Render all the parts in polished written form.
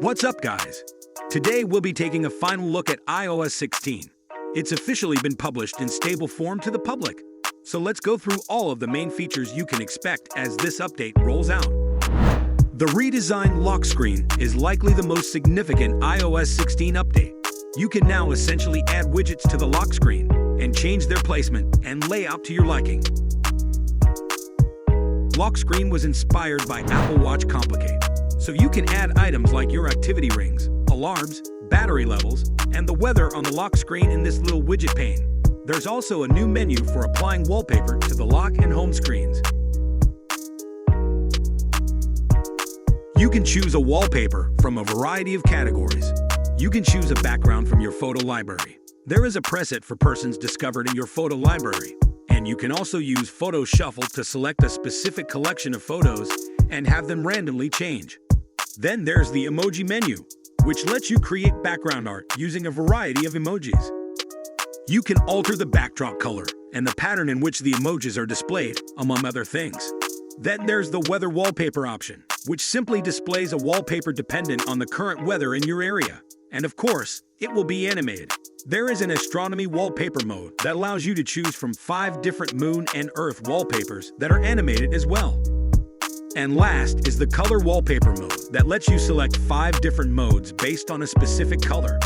What's up, guys? Today we'll be taking a final look at iOS 16. It's officially been published in stable form to the public. So let's go through all of the main features you can expect as this update rolls out. The redesigned lock screen is likely the most significant iOS 16 update. You can now essentially add widgets to the lock screen and change their placement and layout to your liking. Lock screen was inspired by Apple Watch Complicate, so you can add items like your activity rings, alarms, battery levels, and the weather on the lock screen in this little widget pane. There's also a new menu for applying wallpaper to the lock and home screens. You can choose a wallpaper from a variety of categories. You can choose a background from your photo library. There is a preset for persons discovered in your photo library. And you can also use Photo Shuffle to select a specific collection of photos and have them randomly change. Then there's the emoji menu, which lets you create background art using a variety of emojis. You can alter the backdrop color and the pattern in which the emojis are displayed, among other things. Then there's the weather wallpaper option, which simply displays a wallpaper dependent on the current weather in your area. And of course, it will be animated. There is an astronomy wallpaper mode that allows you to choose from 5 different moon and earth wallpapers that are animated as well. And last is the color wallpaper mode that lets you select 5 different modes based on a specific color.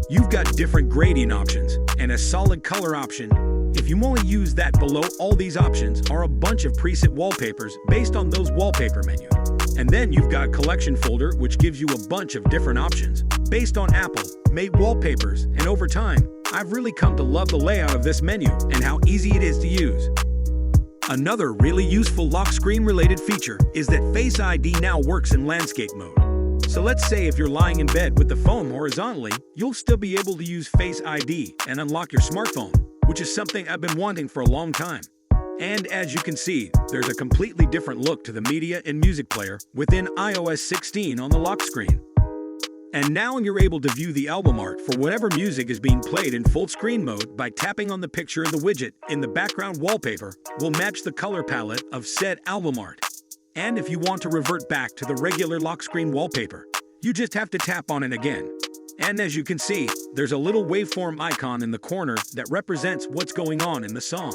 You've got different gradient options and a solid color option. If you only use that, below all these options are a bunch of preset wallpapers based on those wallpaper menus. And then you've got collection folder, which gives you a bunch of different options based on Apple-made wallpapers. And over time, I've really come to love the layout of this menu and how easy it is to use. Another really useful lock screen related feature is that Face ID now works in landscape mode. So let's say if you're lying in bed with the phone horizontally, you'll still be able to use Face ID and unlock your smartphone, which is something I've been wanting for a long time. And as you can see, there's a completely different look to the media and music player within iOS 16 on the lock screen. And now you're able to view the album art for whatever music is being played in full screen mode by tapping on the picture of the widget in the background wallpaper will match the color palette of said album art. And if you want to revert back to the regular lock screen wallpaper, you just have to tap on it again. And as you can see, there's a little waveform icon in the corner that represents what's going on in the song.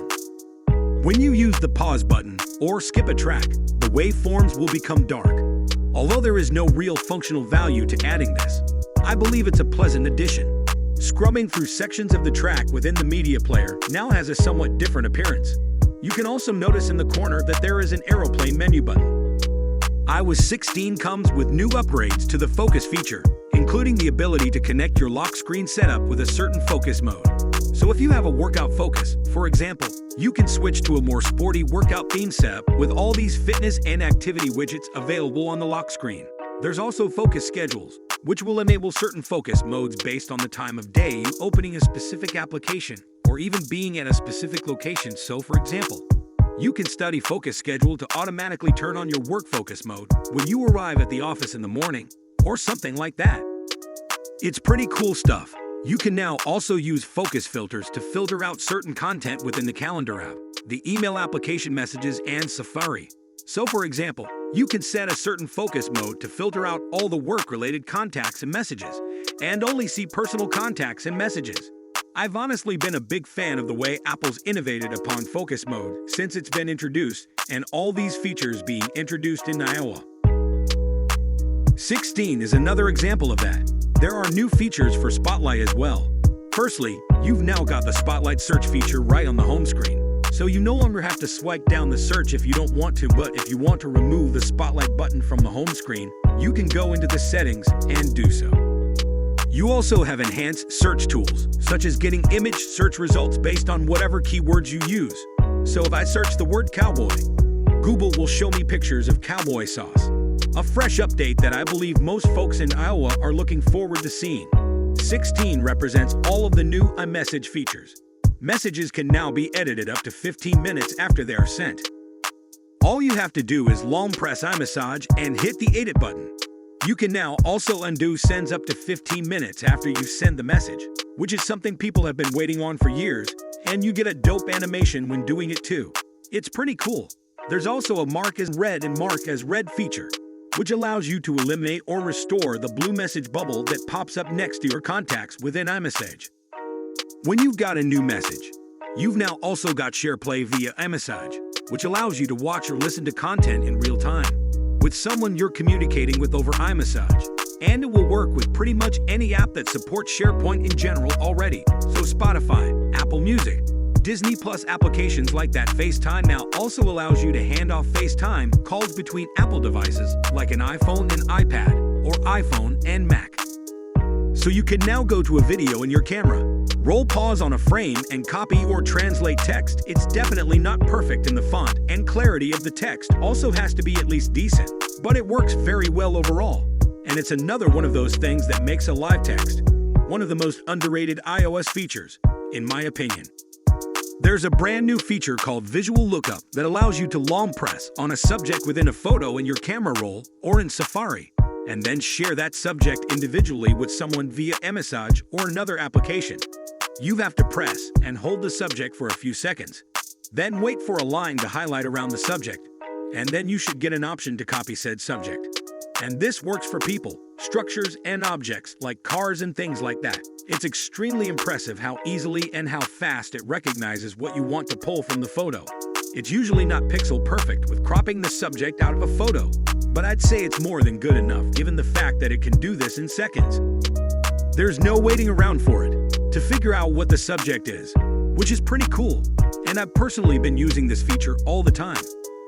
When you use the pause button or skip a track, the waveforms will become dark. Although there is no real functional value to adding this, I believe it's a pleasant addition. Scrubbing through sections of the track within the media player now has a somewhat different appearance. You can also notice in the corner that there is an aeroplane menu button. iOS 16 comes with new upgrades to the focus feature, including the ability to connect your lock screen setup with a certain focus mode. So if you have a workout focus, for example, you can switch to a more sporty workout theme setup with all these fitness and activity widgets available on the lock screen. There's also focus schedules, which will enable certain focus modes based on the time of day you opening a specific application or even being at a specific location. So for example, you can study focus schedule to automatically turn on your work focus mode when you arrive at the office in the morning or something like that. It's pretty cool stuff. You can now also use focus filters to filter out certain content within the calendar app, the email application messages, and Safari. So for example, you can set a certain focus mode to filter out all the work-related contacts and messages, and only see personal contacts and messages. I've honestly been a big fan of the way Apple's innovated upon focus mode since it's been introduced, and all these features being introduced in iOS 16 is another example of that. There are new features for Spotlight as well. Firstly, you've now got the Spotlight search feature right on the home screen, so you no longer have to swipe down the search if you don't want to. But if you want to remove the Spotlight button from the home screen, you can go into the settings and do so. You also have enhanced search tools, such as getting image search results based on whatever keywords you use. So if I search the word cowboy, Google will show me pictures of cowboy sauce. A fresh update that I believe most folks in iOS are looking forward to seeing. 16 represents all of the new iMessage features. Messages can now be edited up to 15 minutes after they are sent. All you have to do is long press iMessage and hit the edit button. You can now also undo sends up to 15 minutes after you send the message, which is something people have been waiting on for years, and you get a dope animation when doing it too. It's pretty cool. There's also a mark as read and mark as read feature. which allows you to eliminate or restore the blue message bubble that pops up next to your contacts within iMessage. When you've got a new message, you've now also got SharePlay via iMessage, which allows you to watch or listen to content in real time with someone you're communicating with over iMessage. And it will work with pretty much any app that supports SharePoint in general already. So Spotify, Apple Music, Disney Plus applications like that. FaceTime now also allows you to hand off FaceTime calls between Apple devices like an iPhone and iPad or iPhone and Mac. So you can now go to a video in your camera, roll pause on a frame and copy or translate text. It's definitely not perfect, and the font and clarity of the text also has to be at least decent, but it works very well overall. And it's another one of those things that makes a live text one of the most underrated iOS features, in my opinion. There's a brand new feature called Visual Lookup that allows you to long press on a subject within a photo in your camera roll or in Safari, and then share that subject individually with someone via iMessage or another application. You have to press and hold the subject for a few seconds, then wait for a line to highlight around the subject, and then you should get an option to copy said subject. And this works for people, structures, and objects like cars and things like that. It's extremely impressive how easily and how fast it recognizes what you want to pull from the photo. It's usually not pixel perfect with cropping the subject out of a photo, but I'd say it's more than good enough given the fact that it can do this in seconds. There's no waiting around for it to figure out what the subject is, which is pretty cool, and I've personally been using this feature all the time.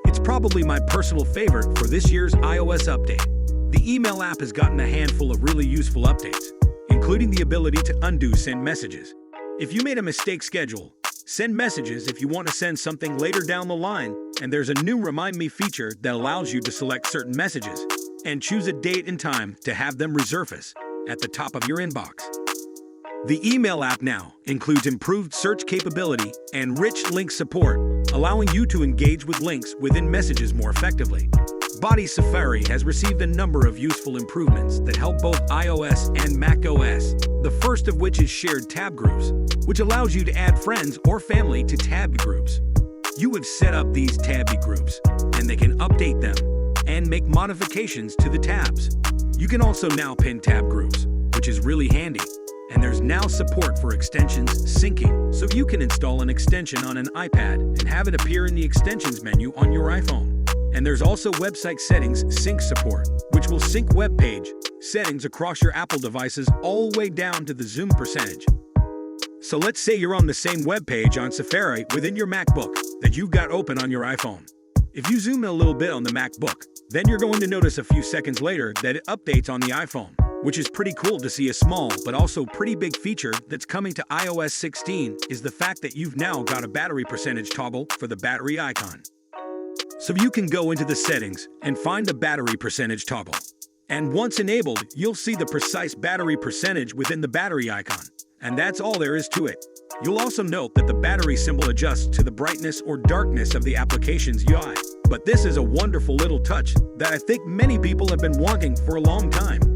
It's probably my personal favorite for this year's iOS update. The email app has gotten a handful of really useful updates, including the ability to undo send messages. If you made a mistake, schedule send messages if you want to send something later down the line, and there's a new Remind Me feature that allows you to select certain messages and choose a date and time to have them resurface at the top of your inbox. The email app now includes improved search capability and rich link support, allowing you to engage with links within messages more effectively. Body Safari has received a number of useful improvements that help both iOS and macOS, the first of which is shared tab groups, which allows you to add friends or family to tab groups. You have set up these tab groups, and they can update them and make modifications to the tabs. You can also now pin tab groups, which is really handy. And there's now support for extensions syncing, so you can install an extension on an iPad and have it appear in the extensions menu on your iPhone. And there's also website settings sync support, which will sync web page settings across your Apple devices all the way down to the zoom percentage. So let's say you're on the same web page on Safari within your MacBook that you've got open on your iPhone. If you zoom in a little bit on the MacBook, then you're going to notice a few seconds later that it updates on the iPhone, which is pretty cool to see. A small but also pretty big feature that's coming to iOS 16 is the fact that you've now got a battery percentage toggle for the battery icon. So you can go into the settings and find the battery percentage toggle. And once enabled, you'll see the precise battery percentage within the battery icon. And that's all there is to it. You'll also note that the battery symbol adjusts to the brightness or darkness of the application's UI. But this is a wonderful little touch that I think many people have been wanting for a long time.